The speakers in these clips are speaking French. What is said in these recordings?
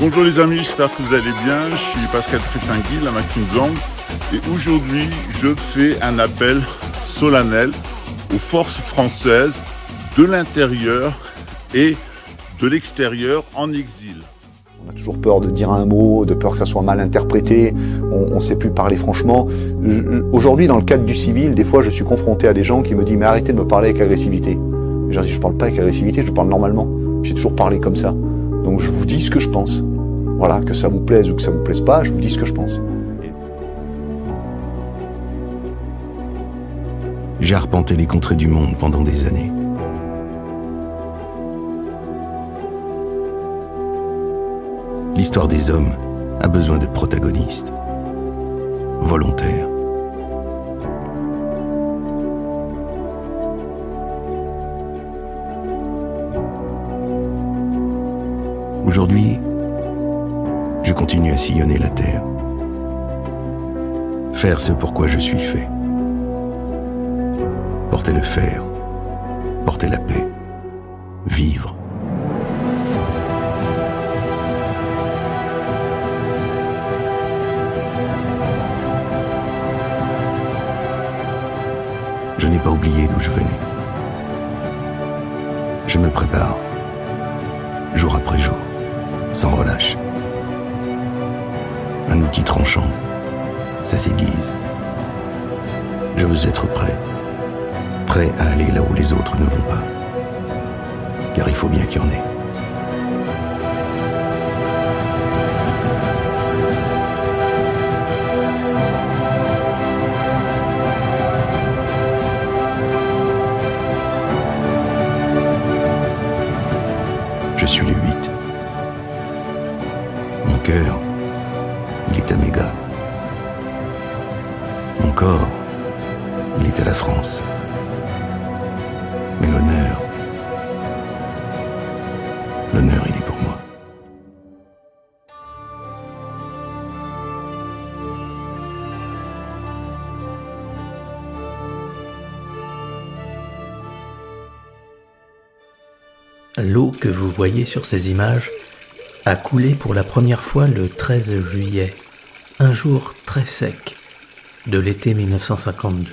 Bonjour les amis, j'espère que vous allez bien. Je suis Pascal Tréfinguy, la Makinzong, et aujourd'hui je fais un appel solennel aux forces françaises de l'intérieur et de l'extérieur en exil. On a toujours peur de dire un mot, de peur que ça soit mal interprété, on ne sait plus parler franchement. Aujourd'hui, dans le cadre du civil, des fois je suis confronté à des gens qui me disent « mais arrêtez de me parler avec agressivité ». Je dis « je ne parle pas avec agressivité, je parle normalement, j'ai toujours parlé comme ça ». Donc je vous dis ce que je pense. Voilà, que ça vous plaise ou que ça vous plaise pas, je vous dis ce que je pense. J'ai arpenté les contrées du monde pendant des années. L'histoire des hommes a besoin de protagonistes, volontaires. Aujourd'hui, je continue à sillonner la terre, faire ce pour quoi je suis fait. Porter le fer, porter la paix, vivre. Je n'ai pas oublié d'où je venais. Je me prépare, jour après jour, sans relâche. Un outil tranchant, ça s'aiguise. Je veux être prêt à aller là où les autres ne vont pas. Car il faut bien qu'il y en ait. Je suis le 8. Mon cœur, il est à mes gars. Mon corps, il est à la France. Mais l'honneur, il est pour moi. L'eau que vous voyez sur ces images a coulé pour la première fois le 13 juillet, un jour très sec de l'été 1952.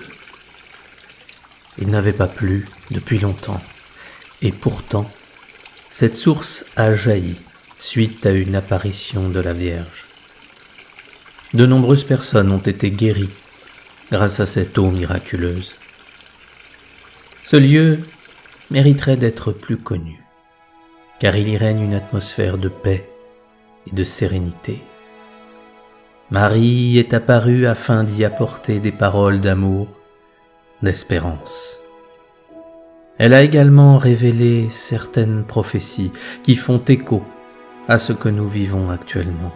Il n'avait pas plu depuis longtemps, et pourtant, cette source a jailli suite à une apparition de la Vierge. De nombreuses personnes ont été guéries grâce à cette eau miraculeuse. Ce lieu mériterait d'être plus connu, car il y règne une atmosphère de paix et de sérénité. Marie est apparue afin d'y apporter des paroles d'amour, d'espérance. Elle a également révélé certaines prophéties qui font écho à ce que nous vivons actuellement.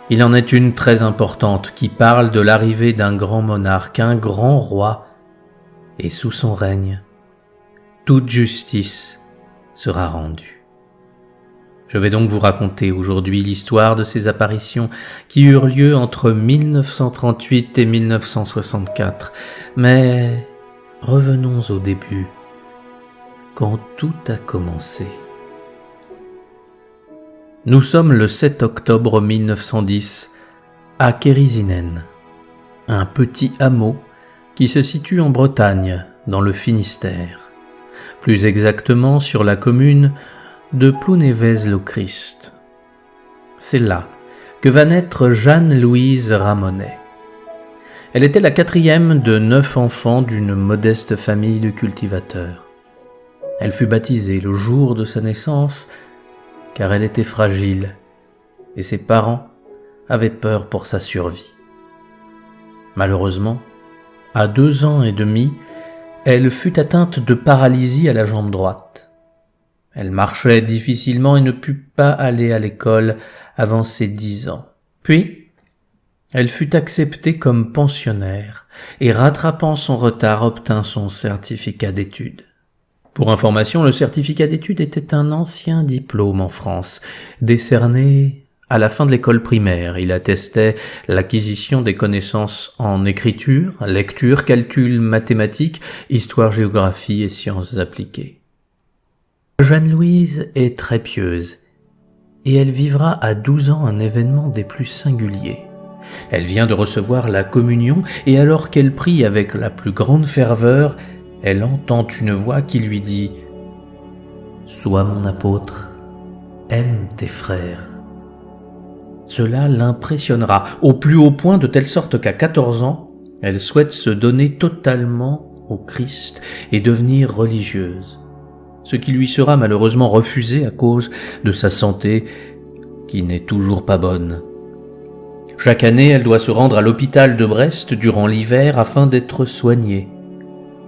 Il en est une très importante qui parle de l'arrivée d'un grand monarque, un grand roi, et sous son règne, toute justice sera rendue. Je vais donc vous raconter aujourd'hui l'histoire de ces apparitions qui eurent lieu entre 1938 et 1964. Mais revenons au début, quand tout a commencé. Nous sommes le 7 octobre 1910 à Kérisinen, un petit hameau qui se situe en Bretagne, dans le Finistère, plus exactement sur la commune de Plounevez-le-Christ. C'est là que va naître Jeanne-Louise Ramonet. Elle était la 4e de 9 enfants d'une modeste famille de cultivateurs. Elle fut baptisée le jour de sa naissance car elle était fragile et ses parents avaient peur pour sa survie. Malheureusement, à 2 ans et demi, elle fut atteinte de paralysie à la jambe droite. Elle marchait difficilement et ne put pas aller à l'école avant ses 10 ans. Puis, elle fut acceptée comme pensionnaire et, rattrapant son retard, obtint son certificat d'études. Pour information, le certificat d'études était un ancien diplôme en France, décerné à la fin de l'école primaire. Il attestait l'acquisition des connaissances en écriture, lecture, calcul, mathématiques, histoire, géographie et sciences appliquées. Jeanne-Louise est très pieuse et elle vivra à 12 ans un événement des plus singuliers. Elle vient de recevoir la communion, et alors qu'elle prie avec la plus grande ferveur, elle entend une voix qui lui dit « Sois mon apôtre, aime tes frères ». Cela l'impressionnera au plus haut point, de telle sorte qu'à 14 ans, elle souhaite se donner totalement au Christ et devenir religieuse, ce qui lui sera malheureusement refusé à cause de sa santé qui n'est toujours pas bonne. Chaque année, elle doit se rendre à l'hôpital de Brest durant l'hiver afin d'être soignée.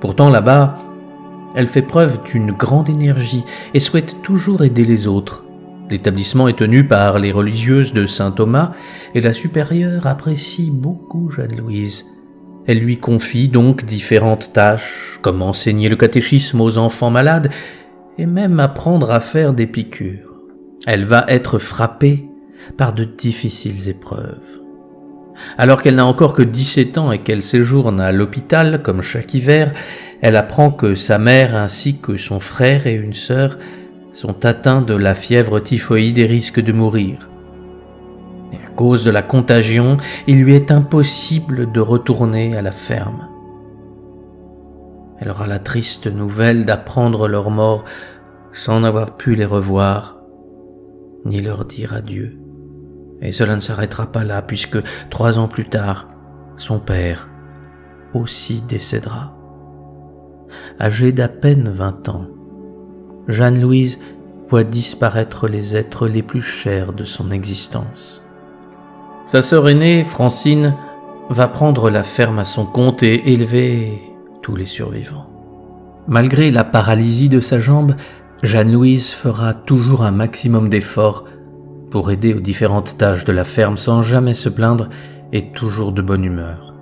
Pourtant, là-bas, elle fait preuve d'une grande énergie et souhaite toujours aider les autres. L'établissement est tenu par les religieuses de Saint Thomas et la supérieure apprécie beaucoup Jeanne-Louise. Elle lui confie donc différentes tâches, comme enseigner le catéchisme aux enfants malades et même apprendre à faire des piqûres. Elle va être frappée par de difficiles épreuves. Alors qu'elle n'a encore que 17 ans et qu'elle séjourne à l'hôpital comme chaque hiver, elle apprend que sa mère ainsi que son frère et une sœur sont atteints de la fièvre typhoïde et risquent de mourir. Et à cause de la contagion, il lui est impossible de retourner à la ferme. Elle aura la triste nouvelle d'apprendre leur mort sans n'avoir pu les revoir, ni leur dire adieu. Et cela ne s'arrêtera pas là, puisque 3 ans plus tard, son père aussi décédera. Âgée d'à peine 20 ans, Jeanne-Louise voit disparaître les êtres les plus chers de son existence. Sa sœur aînée, Francine, va prendre la ferme à son compte et élever tous les survivants. Malgré la paralysie de sa jambe, Jeanne-Louise fera toujours un maximum d'efforts pour aider aux différentes tâches de la ferme sans jamais se plaindre et toujours de bonne humeur.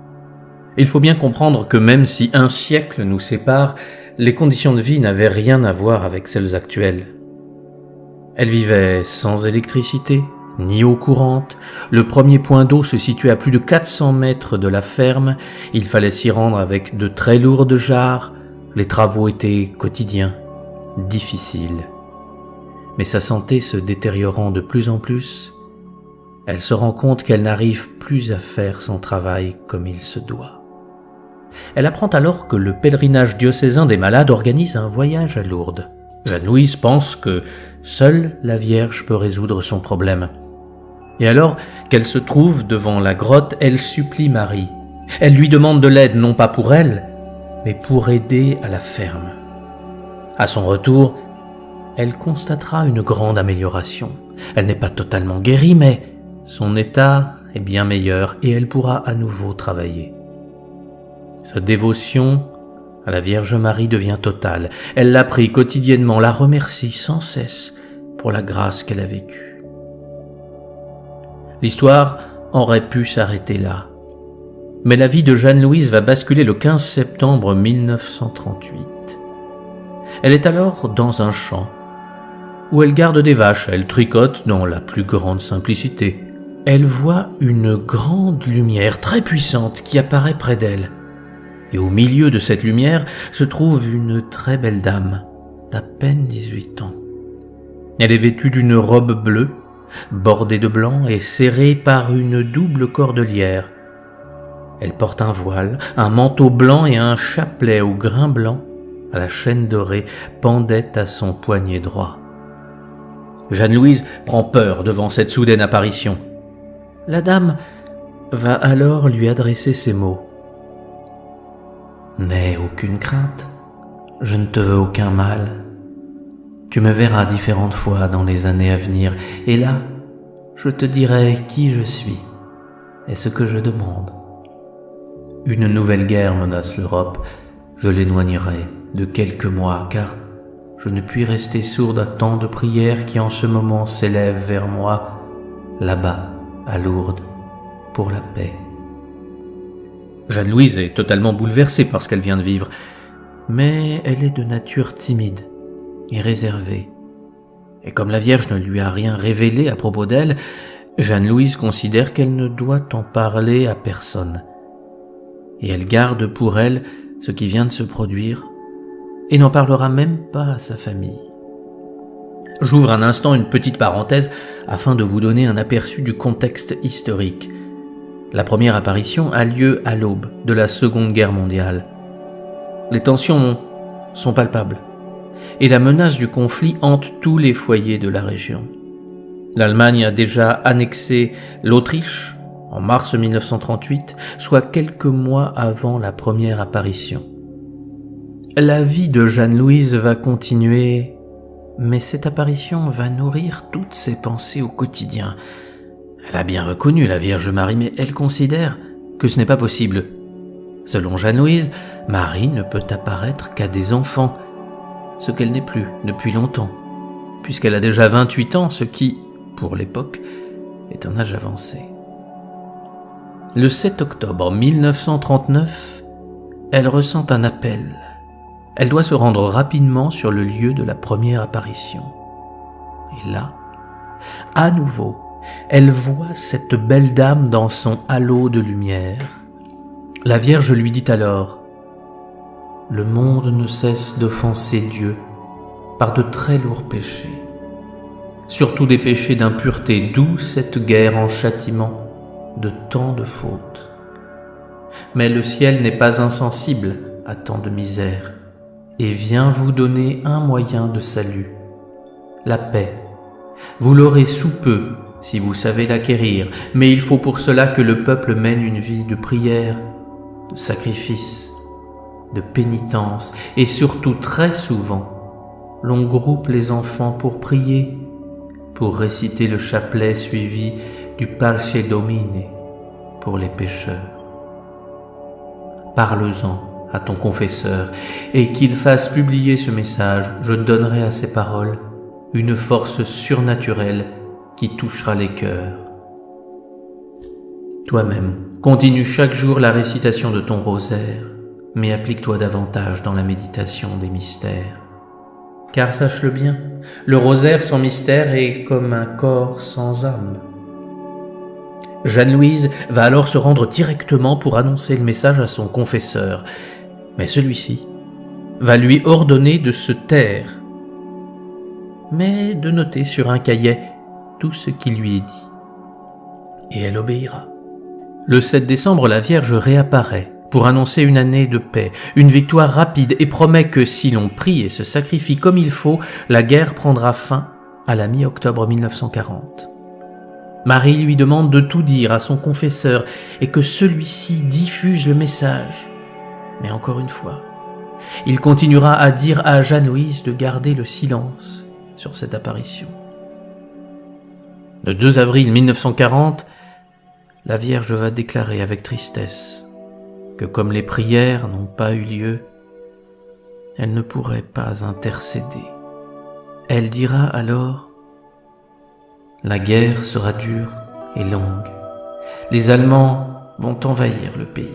Il faut bien comprendre que même si un siècle nous sépare, les conditions de vie n'avaient rien à voir avec celles actuelles. Elle vivait sans électricité, ni eau courante. Le premier point d'eau se situait à plus de 400 mètres de la ferme. Il fallait s'y rendre avec de très lourdes jarres. Les travaux étaient quotidiens, difficiles. Mais sa santé se détériorant de plus en plus, elle se rend compte qu'elle n'arrive plus à faire son travail comme il se doit. Elle apprend alors que le pèlerinage diocésain des malades organise un voyage à Lourdes. Jeanne-Louise pense que seule la Vierge peut résoudre son problème. Et alors qu'elle se trouve devant la grotte, elle supplie Marie. Elle lui demande de l'aide non pas pour elle, mais pour aider à la ferme. À son retour, elle constatera une grande amélioration. Elle n'est pas totalement guérie, mais son état est bien meilleur et elle pourra à nouveau travailler. Sa dévotion à la Vierge Marie devient totale. Elle la prie quotidiennement, la remercie sans cesse pour la grâce qu'elle a vécue. L'histoire aurait pu s'arrêter là. Mais la vie de Jeanne-Louise va basculer le 15 septembre 1938. Elle est alors dans un champ où elle garde des vaches, elle tricote dans la plus grande simplicité. Elle voit une grande lumière très puissante qui apparaît près d'elle. Et au milieu de cette lumière se trouve une très belle dame d'à peine 18 ans. Elle est vêtue d'une robe bleue, bordée de blanc et serrée par une double cordelière. Elle porte un voile, un manteau blanc et un chapelet au grain blanc à la chaîne dorée pendait à son poignet droit. Jeanne-Louise prend peur devant cette soudaine apparition. La dame va alors lui adresser ces mots. « N'aie aucune crainte, je ne te veux aucun mal. Tu me verras différentes fois dans les années à venir, et là, je te dirai qui je suis et ce que je demande. Une nouvelle guerre menace l'Europe, je l'éloignerai de quelques mois, car je ne puis rester sourde à tant de prières qui en ce moment s'élèvent vers moi, là-bas, à Lourdes, pour la paix. » Jeanne-Louise est totalement bouleversée par ce qu'elle vient de vivre, mais elle est de nature timide et réservée. Et comme la Vierge ne lui a rien révélé à propos d'elle, Jeanne-Louise considère qu'elle ne doit en parler à personne. Et elle garde pour elle ce qui vient de se produire et n'en parlera même pas à sa famille. J'ouvre un instant une petite parenthèse afin de vous donner un aperçu du contexte historique. La première apparition a lieu à l'aube de la Seconde Guerre mondiale. Les tensions sont palpables et la menace du conflit hante tous les foyers de la région. L'Allemagne a déjà annexé l'Autriche en mars 1938, soit quelques mois avant la première apparition. La vie de Jeanne-Louise va continuer, mais cette apparition va nourrir toutes ses pensées au quotidien. Elle a bien reconnu la Vierge Marie, mais elle considère que ce n'est pas possible. Selon Jeanne-Louise, Marie ne peut apparaître qu'à des enfants, ce qu'elle n'est plus depuis longtemps, puisqu'elle a déjà 28 ans, ce qui, pour l'époque, est un âge avancé. Le 7 octobre 1939, elle ressent un appel. Elle doit se rendre rapidement sur le lieu de la première apparition. Et là, à nouveau, elle voit cette belle dame dans son halo de lumière. La Vierge lui dit alors « Le monde ne cesse d'offenser Dieu par de très lourds péchés, surtout des péchés d'impureté, d'où cette guerre en châtiment de tant de fautes. Mais le ciel n'est pas insensible à tant de misère et vient vous donner un moyen de salut, la paix. Vous l'aurez sous peu si vous savez l'acquérir, mais il faut pour cela que le peuple mène une vie de prière, de sacrifice, de pénitence et surtout très souvent, l'on groupe les enfants pour prier, pour réciter le chapelet suivi du Parce Domine pour les pécheurs. Parle-en à ton confesseur et qu'il fasse publier ce message. Je donnerai à ces paroles une force surnaturelle qui touchera les cœurs. Toi-même, continue chaque jour la récitation de ton rosaire, mais applique-toi davantage dans la méditation des mystères. Car sache-le bien, le rosaire sans mystère est comme un corps sans âme. Jeanne-Louise va alors se rendre directement pour annoncer le message à son confesseur, mais celui-ci va lui ordonner de se taire, mais de noter sur un cahier tout ce qui lui est dit. Et elle obéira. Le 7 décembre, la Vierge réapparaît pour annoncer une année de paix, une victoire rapide et promet que si l'on prie et se sacrifie comme il faut, la guerre prendra fin à la mi-octobre 1940. Marie lui demande de tout dire à son confesseur et que celui-ci diffuse le message. Mais encore une fois, il continuera à dire à Jeanne-Louise de garder le silence sur cette apparition. Le 2 avril 1940, la Vierge va déclarer avec tristesse que comme les prières n'ont pas eu lieu, elle ne pourrait pas intercéder. Elle dira alors « La guerre sera dure et longue. Les Allemands vont envahir le pays. »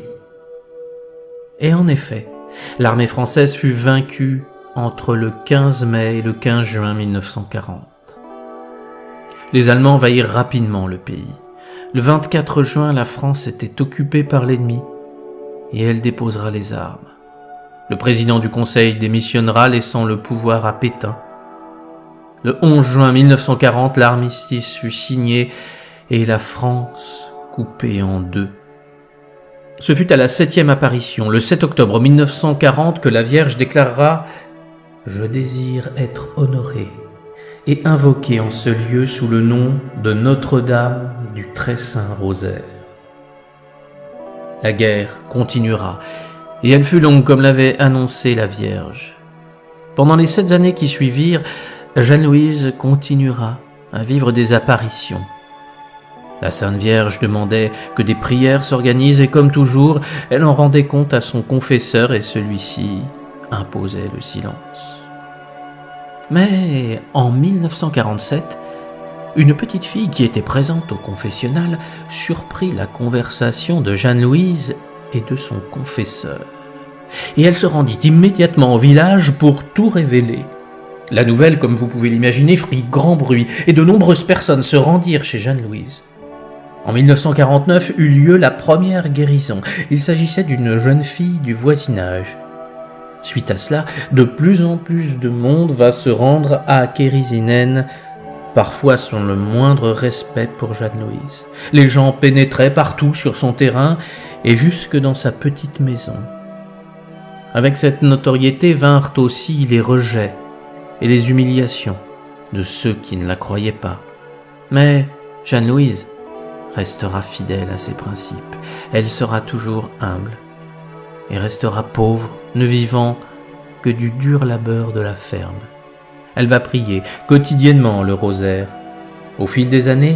Et en effet, l'armée française fut vaincue entre le 15 mai et le 15 juin 1940. Les Allemands envahirent rapidement le pays. Le 24 juin, la France était occupée par l'ennemi et elle déposera les armes. Le président du Conseil démissionnera, laissant le pouvoir à Pétain. Le 11 juin 1940, l'armistice fut signé et la France coupée en deux. Ce fut à la 7e apparition, le 7 octobre 1940, que la Vierge déclarera « Je désire être honorée et invoquée en ce lieu sous le nom de Notre-Dame du Très-Saint Rosaire. » La guerre continuera, et elle fut longue comme l'avait annoncé la Vierge. Pendant les 7 années qui suivirent, Jeanne-Louise continuera à vivre des apparitions. La Sainte Vierge demandait que des prières s'organisent et comme toujours, elle en rendait compte à son confesseur et celui-ci imposait le silence. Mais en 1947, une petite fille qui était présente au confessionnal surprit la conversation de Jeanne-Louise et de son confesseur. Et elle se rendit immédiatement au village pour tout révéler. La nouvelle, comme vous pouvez l'imaginer, fit grand bruit et de nombreuses personnes se rendirent chez Jeanne-Louise. En 1949 eut lieu la première guérison. Il s'agissait d'une jeune fille du voisinage. Suite à cela, de plus en plus de monde va se rendre à Kérisinen, parfois sans le moindre respect pour Jeanne-Louise. Les gens pénétraient partout sur son terrain et jusque dans sa petite maison. Avec cette notoriété vinrent aussi les rejets et les humiliations de ceux qui ne la croyaient pas. Mais Jeanne-Louise restera fidèle à ses principes. Elle sera toujours humble et restera pauvre, ne vivant que du dur labeur de la ferme. Elle va prier quotidiennement le rosaire. Au fil des années,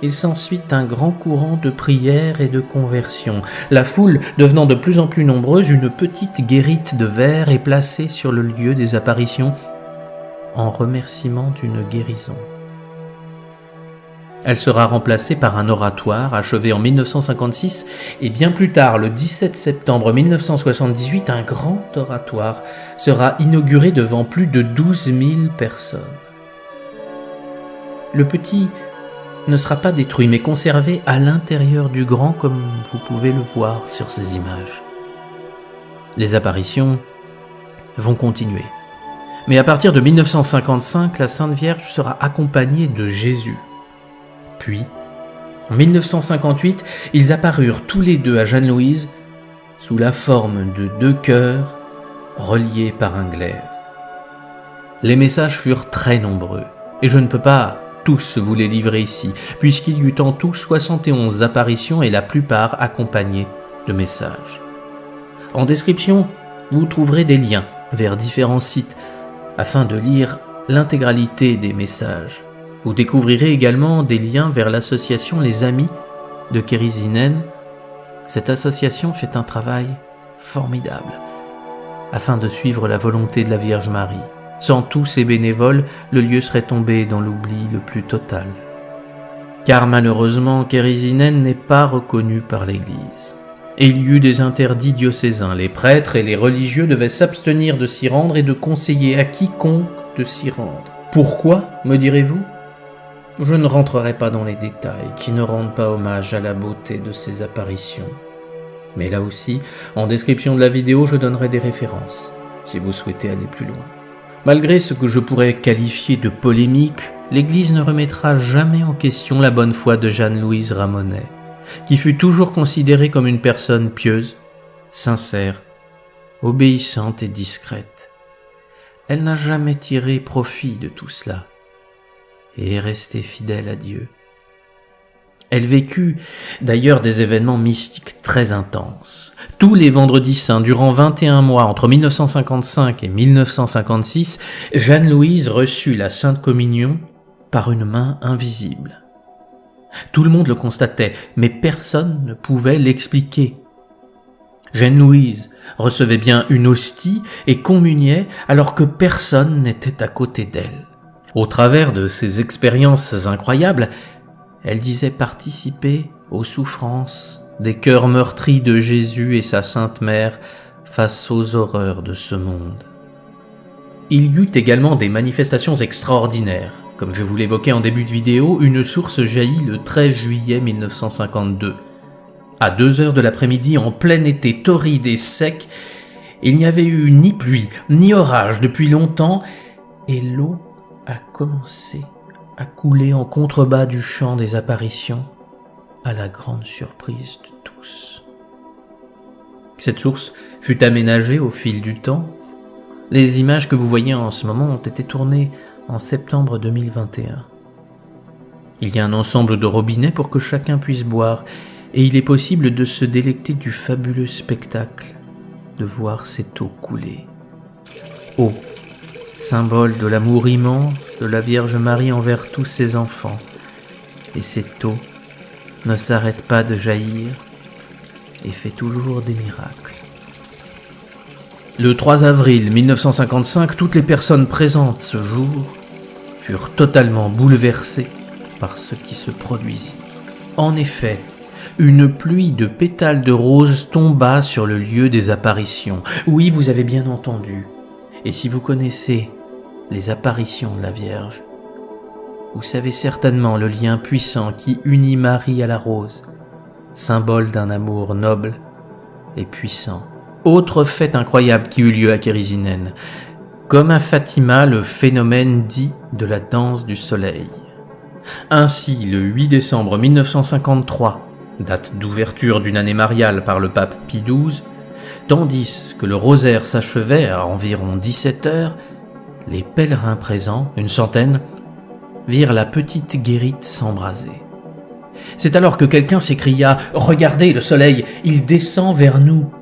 il s'ensuit un grand courant de prières et de conversions. La foule devenant de plus en plus nombreuse, une petite guérite de verre est placée sur le lieu des apparitions en remerciement d'une guérison. Elle sera remplacée par un oratoire achevé en 1956 et bien plus tard, le 17 septembre 1978, un grand oratoire sera inauguré devant plus de 12 000 personnes. Le petit ne sera pas détruit mais conservé à l'intérieur du grand comme vous pouvez le voir sur ces images. Les apparitions vont continuer. Mais à partir de 1955, la Sainte Vierge sera accompagnée de Jésus. Puis, en 1958, ils apparurent tous les deux à Jeanne-Louise sous la forme de 2 cœurs reliés par un glaive. Les messages furent très nombreux, et je ne peux pas tous vous les livrer ici, puisqu'il y eut en tout 71 apparitions et la plupart accompagnées de messages. En description, vous trouverez des liens vers différents sites afin de lire l'intégralité des messages. Vous découvrirez également des liens vers l'association Les Amis de Kérisinen. Cette association fait un travail formidable afin de suivre la volonté de la Vierge Marie. Sans tous ces bénévoles, le lieu serait tombé dans l'oubli le plus total. Car malheureusement, Kérisinen n'est pas reconnu par l'Église. Et il y eut des interdits diocésains. Les prêtres et les religieux devaient s'abstenir de s'y rendre et de conseiller à quiconque de s'y rendre. Pourquoi, me direz-vous ? Je ne rentrerai pas dans les détails qui ne rendent pas hommage à la beauté de ces apparitions. Mais là aussi, en description de la vidéo, je donnerai des références, si vous souhaitez aller plus loin. Malgré ce que je pourrais qualifier de polémique, l'Église ne remettra jamais en question la bonne foi de Jeanne-Louise Ramonet, qui fut toujours considérée comme une personne pieuse, sincère, obéissante et discrète. Elle n'a jamais tiré profit de tout cela et est restée fidèle à Dieu. Elle vécut d'ailleurs des événements mystiques très intenses. Tous les vendredis saints, durant 21 mois, entre 1955 et 1956, Jeanne-Louise reçut la Sainte Communion par une main invisible. Tout le monde le constatait, mais personne ne pouvait l'expliquer. Jeanne-Louise recevait bien une hostie et communiait alors que personne n'était à côté d'elle. Au travers de ces expériences incroyables, elle disait participer aux souffrances des cœurs meurtris de Jésus et sa Sainte Mère face aux horreurs de ce monde. Il y eut également des manifestations extraordinaires. Comme je vous l'évoquais en début de vidéo, une source jaillit le 13 juillet 1952. À 2h de l'après-midi, en plein été torride et sec, il n'y avait eu ni pluie, ni orage depuis longtemps, et l'eau a commencé à couler en contrebas du champ des apparitions, à la grande surprise de tous. Cette source fut aménagée au fil du temps. Les images que vous voyez en ce moment ont été tournées en septembre 2021. Il y a un ensemble de robinets pour que chacun puisse boire, et il est possible de se délecter du fabuleux spectacle de voir cette eau couler. Eau, symbole de l'amour immense de la Vierge Marie envers tous ses enfants. Et cette eau ne s'arrête pas de jaillir et fait toujours des miracles. Le 3 avril 1955, toutes les personnes présentes ce jour furent totalement bouleversées par ce qui se produisit. En effet, une pluie de pétales de roses tomba sur le lieu des apparitions. Oui, vous avez bien entendu. Et si vous connaissez les apparitions de la Vierge, vous savez certainement le lien puissant qui unit Marie à la rose, symbole d'un amour noble et puissant Autre fait incroyable qui eut lieu à Kérisinen. Comme à Fatima, le phénomène dit de la danse du soleil. Ainsi, le 8 décembre 1953, date d'ouverture d'une année mariale par le pape Pie XII, tandis que le rosaire s'achevait à environ 17 heures, les pèlerins présents, une centaine, virent la petite guérite s'embraser. C'est alors que quelqu'un s'écria « Regardez le soleil, il descend vers nous !»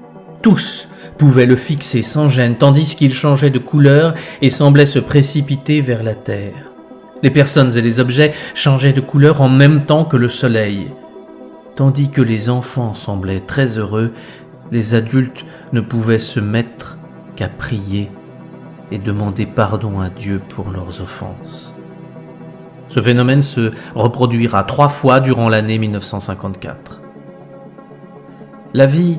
Tous pouvaient le fixer sans gêne, tandis qu'il changeait de couleur et semblait se précipiter vers la terre. Les personnes et les objets changeaient de couleur en même temps que le soleil. Tandis que les enfants semblaient très heureux, les adultes ne pouvaient se mettre qu'à prier et demander pardon à Dieu pour leurs offenses. Ce phénomène se reproduira 3 fois durant l'année 1954. La vie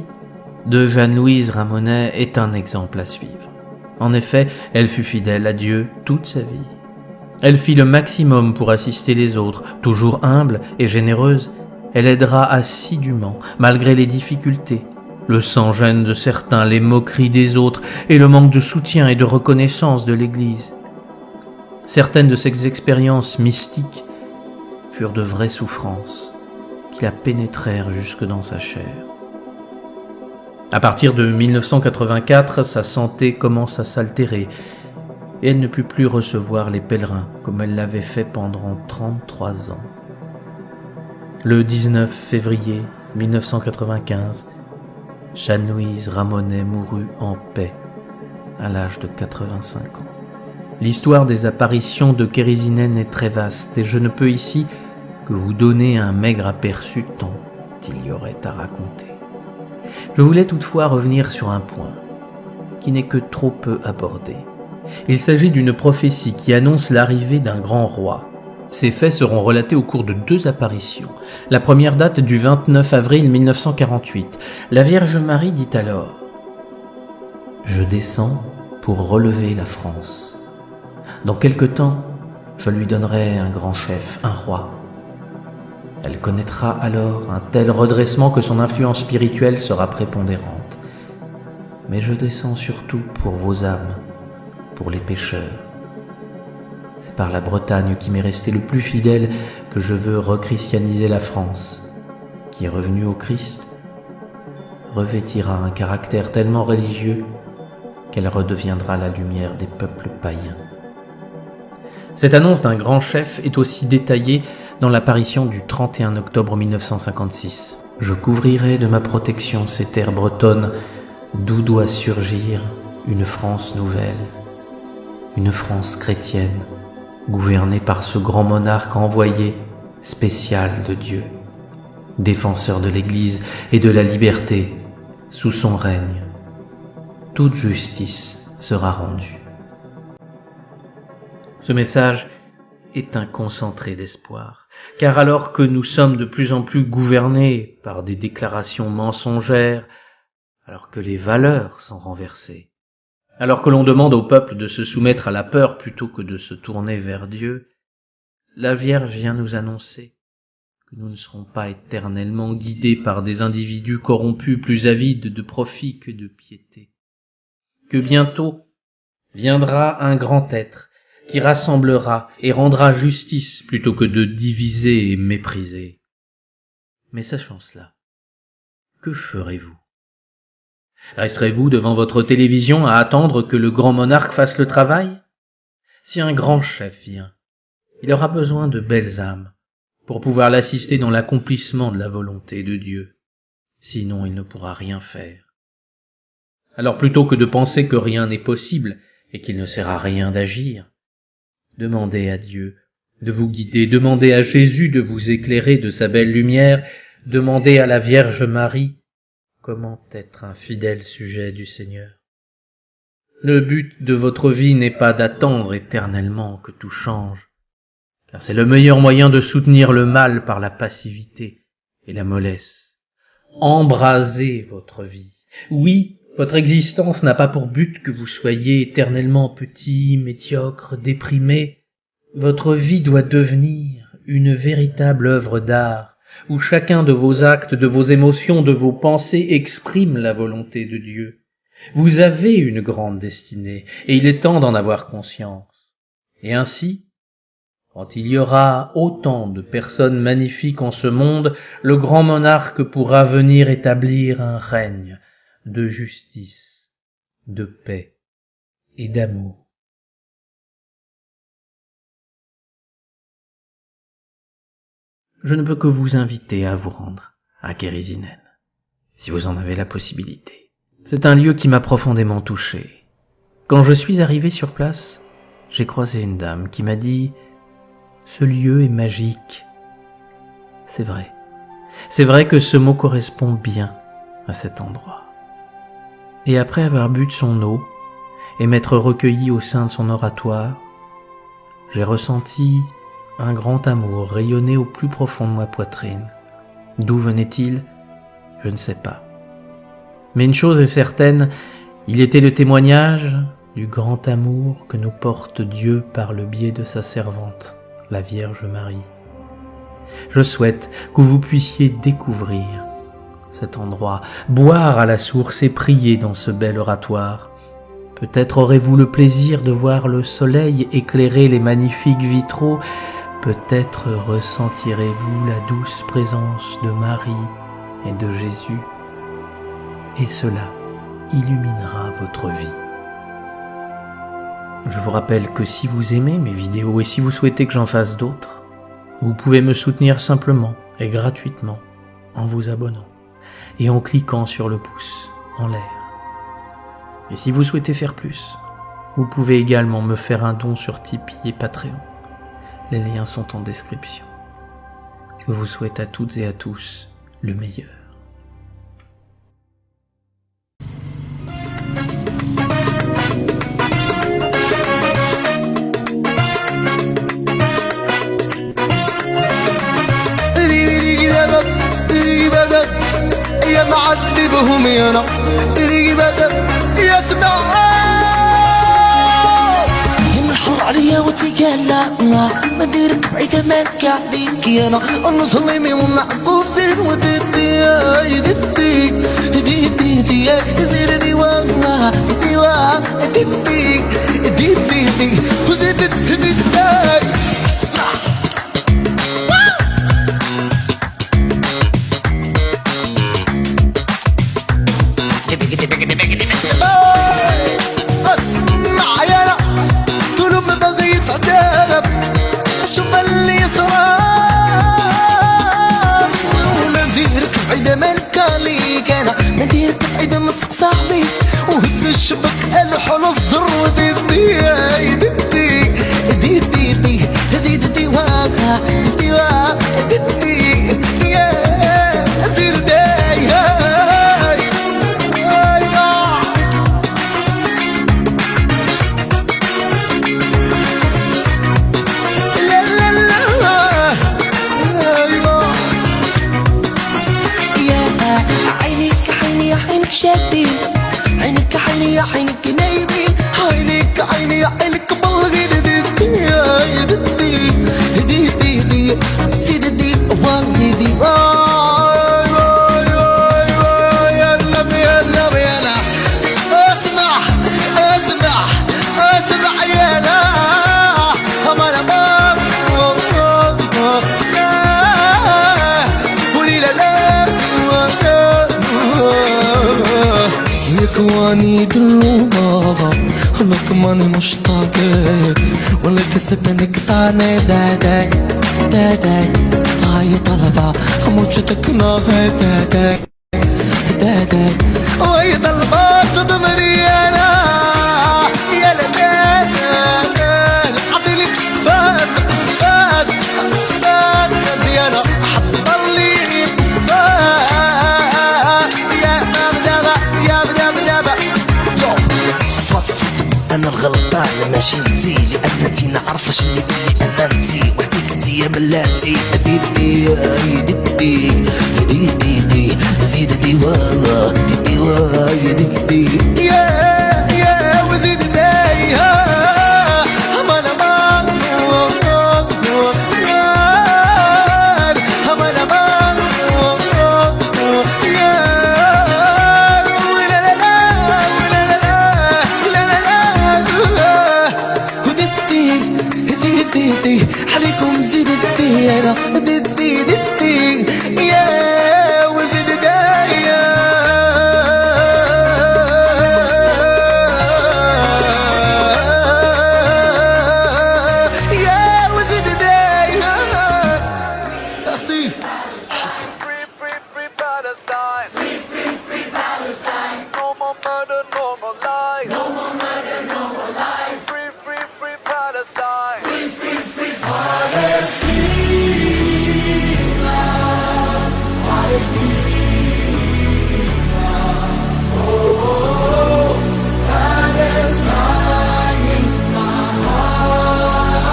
de Jeanne-Louise Ramonet est un exemple à suivre. En effet, elle fut fidèle à Dieu toute sa vie. Elle fit le maximum pour assister les autres, toujours humble et généreuse. Elle aidera assidûment, malgré les difficultés, le sans-gêne de certains, les moqueries des autres et le manque de soutien et de reconnaissance de l'Église. Certaines de ces expériences mystiques furent de vraies souffrances qui la pénétrèrent jusque dans sa chair. À partir de 1984, sa santé commence à s'altérer et elle ne put plus recevoir les pèlerins comme elle l'avait fait pendant 33 ans. Le 19 février 1995, Jeanne-Louise Ramonet mourut en paix à l'âge de 85 ans. L'histoire des apparitions de Kérisinen est très vaste et je ne peux ici que vous donner un maigre aperçu tant il y aurait à raconter. Je voulais toutefois revenir sur un point qui n'est que trop peu abordé. Il s'agit d'une prophétie qui annonce l'arrivée d'un grand roi. Ces faits seront relatés au cours de 2 apparitions. La première date du 29 avril 1948. La Vierge Marie dit alors « Je descends pour relever la France. Dans quelque temps, je lui donnerai un grand chef, un roi. Elle connaîtra alors un tel redressement que son influence spirituelle sera prépondérante. Mais je descends surtout pour vos âmes, pour les pécheurs. C'est par la Bretagne qui m'est restée le plus fidèle que je veux rechristianiser la France, qui est revenue au Christ, revêtira un caractère tellement religieux qu'elle redeviendra la lumière des peuples païens. » Cette annonce d'un grand chef est aussi détaillée dans l'apparition du 31 octobre 1956. « Je couvrirai de ma protection ces terres bretonnes d'où doit surgir une France nouvelle, une France chrétienne, gouvernée par ce grand monarque envoyé spécial de Dieu, défenseur de l'Église et de la liberté. Sous son règne, toute justice sera rendue. » Ce message est un concentré d'espoir, car alors que nous sommes de plus en plus gouvernés par des déclarations mensongères, alors que les valeurs sont renversées, alors que l'on demande au peuple de se soumettre à la peur plutôt que de se tourner vers Dieu, la Vierge vient nous annoncer que nous ne serons pas éternellement guidés par des individus corrompus plus avides de profit que de piété, que bientôt viendra un grand être qui rassemblera et rendra justice plutôt que de diviser et mépriser. Mais sachant cela, que ferez-vous ? Resterez-vous devant votre télévision à attendre que le grand monarque fasse le travail ? Si un grand chef vient, il aura besoin de belles âmes pour pouvoir l'assister dans l'accomplissement de la volonté de Dieu. Sinon, il ne pourra rien faire. Alors plutôt que de penser que rien n'est possible et qu'il ne sert à rien d'agir, demandez à Dieu de vous guider, demandez à Jésus de vous éclairer de sa belle lumière, demandez à la Vierge Marie comment être un fidèle sujet du Seigneur. Le but de votre vie n'est pas d'attendre éternellement que tout change, car c'est le meilleur moyen de soutenir le mal par la passivité et la mollesse. Embrasez votre vie. Oui, votre existence n'a pas pour but que vous soyez éternellement petit, médiocre, déprimé. Votre vie doit devenir une véritable œuvre d'art, où chacun de vos actes, de vos émotions, de vos pensées exprime la volonté de Dieu. Vous avez une grande destinée, et il est temps d'en avoir conscience. Et ainsi, quand il y aura autant de personnes magnifiques en ce monde, le grand monarque pourra venir établir un règne de justice, de paix et d'amour. Je ne peux que vous inviter à vous rendre à Kérisinen, si vous en avez la possibilité. C'est un lieu qui m'a profondément touché. Quand je suis arrivé sur place, j'ai croisé une dame qui m'a dit « Ce lieu est magique ». C'est vrai. C'est vrai que ce mot correspond bien à cet endroit. Et après avoir bu de son eau et m'être recueilli au sein de son oratoire, j'ai ressenti un grand amour rayonner au plus profond de ma poitrine. D'où venait-il ? Je ne sais pas. Mais une chose est certaine, il était le témoignage du grand amour que nous porte Dieu par le biais de sa servante, la Vierge Marie. Je souhaite que vous puissiez découvrir cet endroit, boire à la source et prier dans ce bel oratoire. Peut-être aurez-vous le plaisir de voir le soleil éclairer les magnifiques vitraux. Peut-être ressentirez-vous la douce présence de Marie et de Jésus. Et cela illuminera votre vie. Je vous rappelle que si vous aimez mes vidéos et si vous souhaitez que j'en fasse d'autres, vous pouvez me soutenir simplement et gratuitement en vous abonnant et en cliquant sur le pouce en l'air. Et si vous souhaitez faire plus, vous pouvez également me faire un don sur Tipeee et Patreon. Les liens sont en description. Je vous souhaite à toutes et à tous le meilleur. يا معذبهم يانا يسمع ينحر عليا وتقال ما ديرك بعيد ماك عليك يانا نصلي ونعقوب زين وددي يددي دي زير ديوا ديوا دي وزيد دي اسمع شوف اللي صار نديرك بعيدة مالك عليك انا نديرك بعيدة من صاحبيك وهز الشبك الحل الزر وديدي ديدي زيد ديواها ديوا ديدي زيد داي عينك شادين عينك عيني يا عينك نايمين عينك عيني يا عينك بلغين دي زيد دي واي دي يا النبي يا النبي انا اسمع يا انا امر قولي لا واني دلوبا لك ماني مشتاق ولا كسبنك ثاني دادا هاي طلبة موجتك ناهي دادا هاي طلبة صدمري انا يا لبين عطيلك فاز زيانة حضر لي انا الغلطان ماشي انتي لانتي نعرفش اللي انا انتي وحديك انتي يا ملاتي ديدي زيد ديوا ديدي يا وزيد داي ما انا murder, no more lies. No more murder, no more lies. Free, free, free Palestine. Free, free, free Palestina. Palestina. Oh, oh, oh. Palestine in my heart.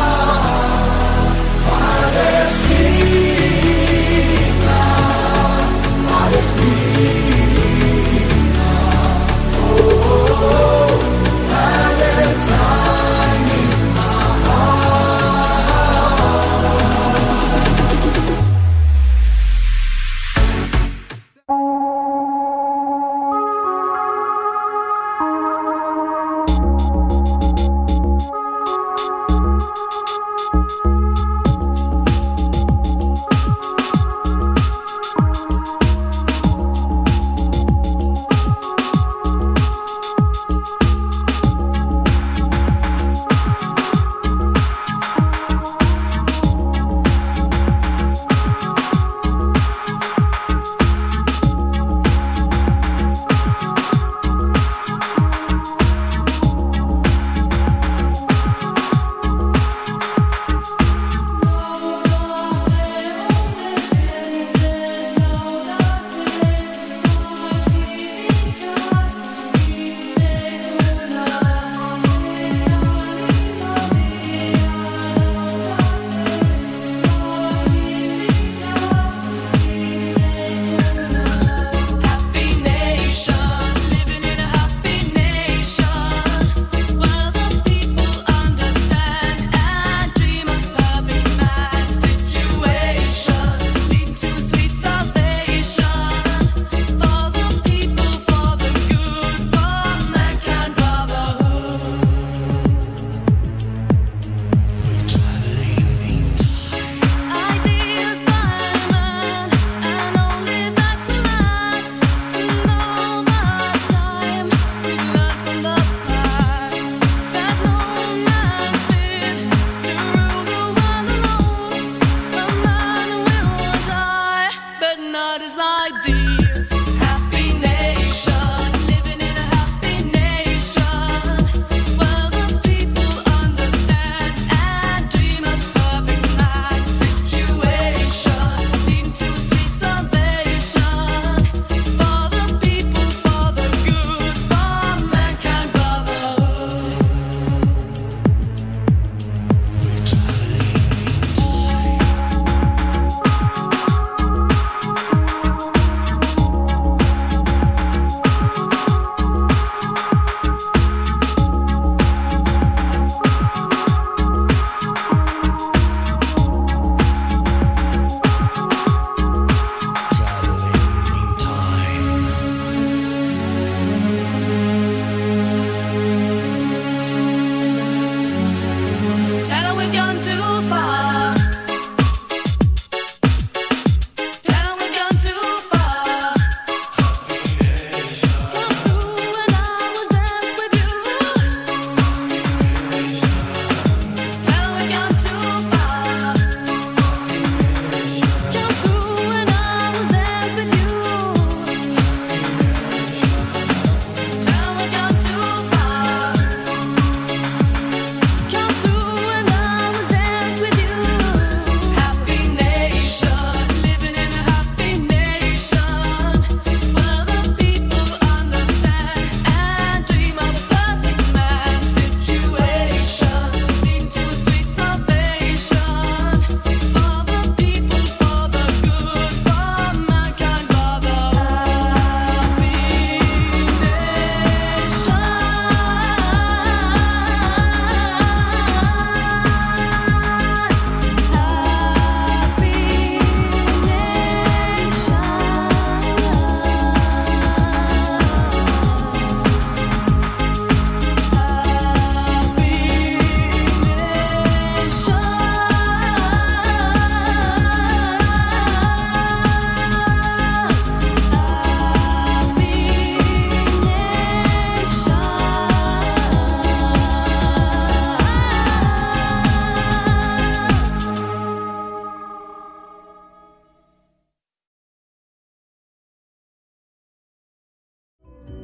Palestina. Palestina. Oh, oh, oh.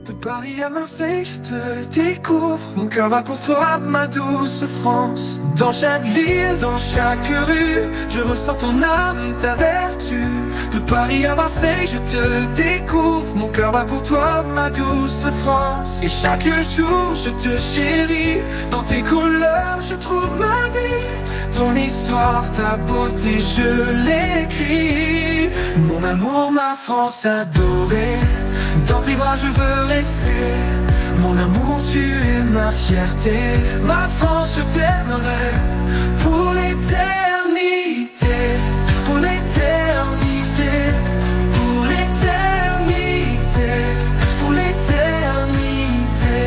De Paris à Marseille, je te découvre. Mon cœur bat pour toi, ma douce France. Dans chaque ville, dans chaque rue, je ressens ton âme, ta vertu. De Paris à Marseille, je te découvre. Mon cœur bat pour toi, ma douce France. Et chaque jour, je te chéris. Dans tes couleurs, je trouve ma vie. Ton histoire, ta beauté, je l'écris. Mon amour, ma France adorée. Dans tes bras je veux rester. Mon amour, tu es ma fierté. Ma France, je t'aimerai pour l'éternité. Pour l'éternité. Pour l'éternité. Pour l'éternité.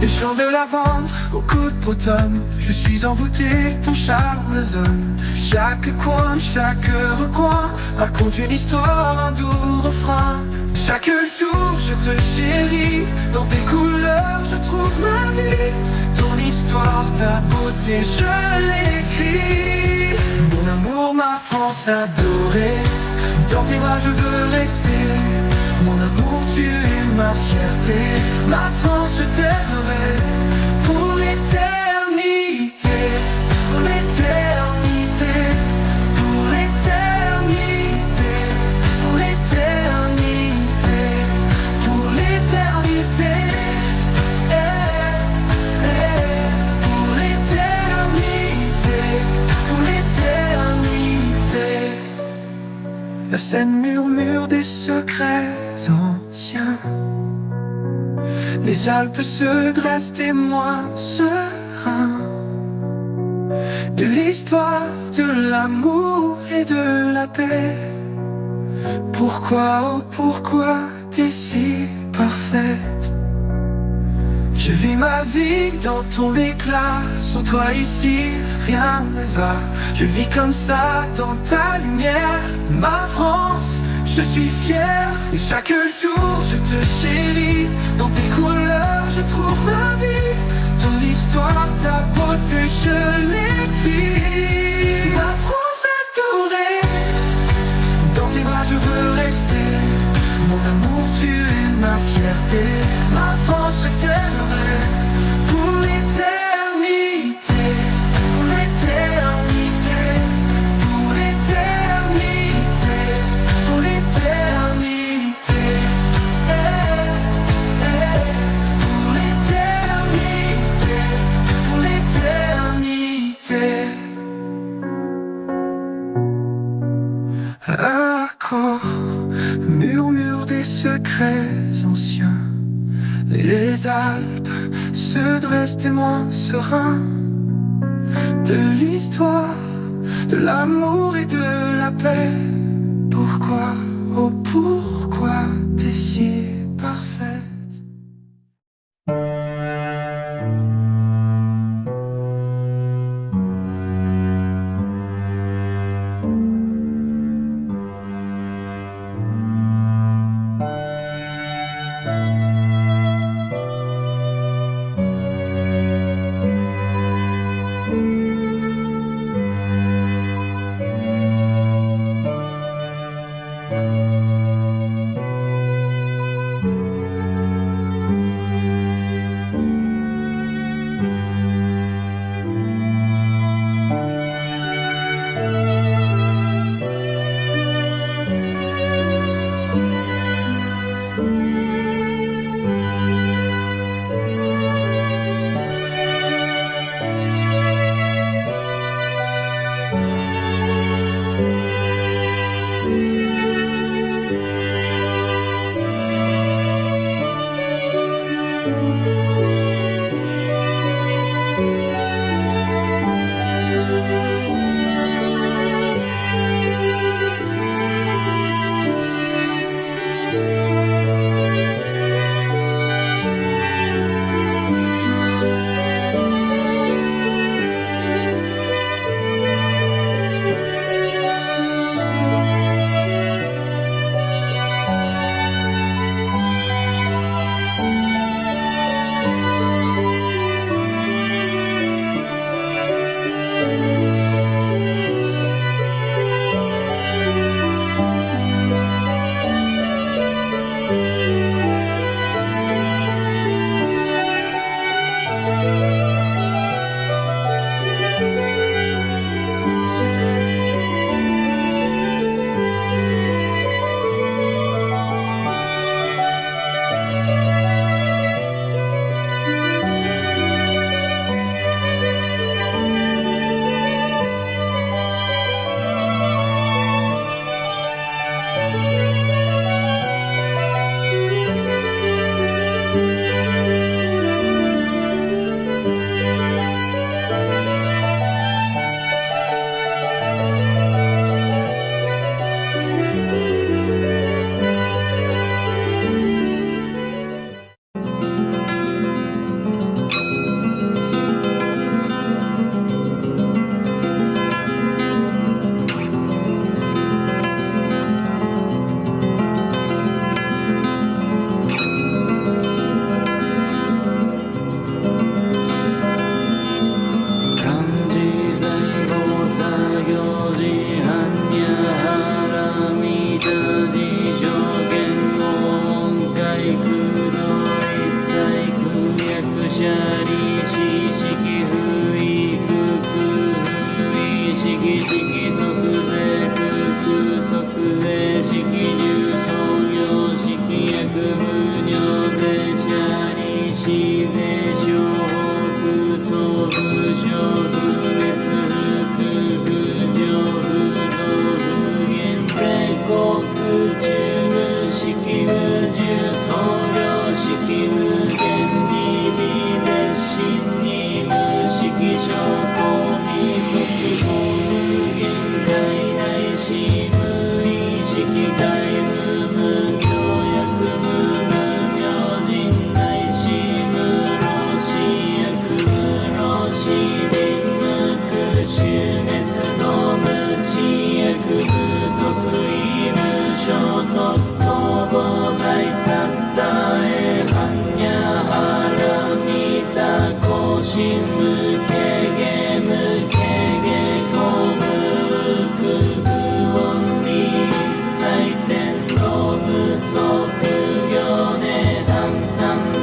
Des champs de lavande au coup de bretonne, je suis envoûté, ton charme zone. Chaque coin, chaque recoin raconte une histoire, un doux refrain. Chaque jour je te chéris, dans tes couleurs je trouve ma vie. Ton histoire, ta beauté, je l'écris. Mon amour, ma France adorée, dans tes bras je veux rester. Mon amour, tu es ma fierté. Ma France, je t'aimerai pour l'éternité. Pour l'éternité. Pour l'éternité. Pour l'éternité. Pour l'éternité. Pour l'éternité. Pour l'éternité. La Seine murmure des secrets anciens. Les Alpes se dressent, témoins sereins de l'histoire, de l'amour et de la paix. Pourquoi, oh pourquoi t'es si parfaite? Je vis ma vie dans ton éclat. Sans toi ici, rien ne va. Je vis comme ça dans ta lumière. Ma France, je suis fier. Et chaque jour, je te chéris. Dans tes couleurs, je trouve ma vie. Ton histoire, ta beauté, je l'écris. Ma France adorée, dans tes bras, je veux rester. Mon amour, tu es ma fierté. Ma France, je t'aimerai pour l'éternité. Pour l'éternité. Pour l'éternité. Pour l'éternité. Pour l'éternité. Pour l'éternité. Accord, murmure des secrets anciens. Les Alpes se dressent, témoins sereins de l'histoire, de l'amour et de la paix. Pourquoi, oh pourquoi t'es si parfaite? しゃりししきふいくくふいしきしき即税くく即税しき重創業しき薬無尿税しゃりし税小北総不小不別不不上不増不減税国中無式無重創業式無限に微絶心に無式証拠未速報無限界内し無意識界無無行薬無無明人内し無老死薬無老死臨無空終滅道無知薬無得意無所得公募大サッタエハンヤハラミタコシムケゲムケゲコムク不音に一切天道不足行で半三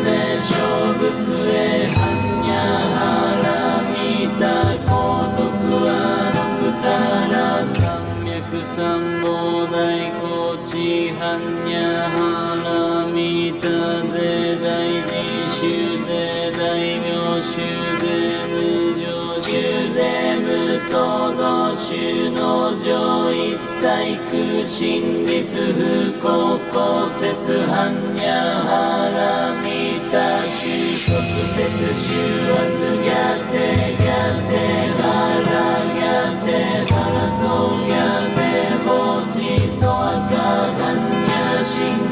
で小仏へハンヤハラミタ高徳は六タラ三脈三宝大高知般若波羅蜜多税大寺修税大名修税無常修税無等道修の上一切空真実不公公説般若波羅蜜多修即説修圧ギャテギャテハラギャテハラソギャテボジソアカ般若心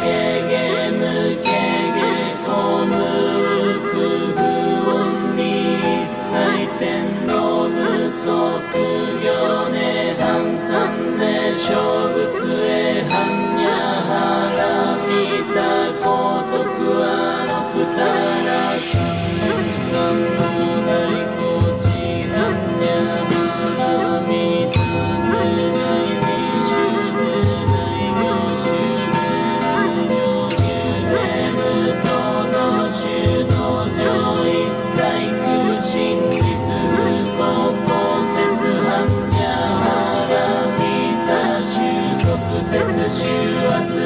経説修圧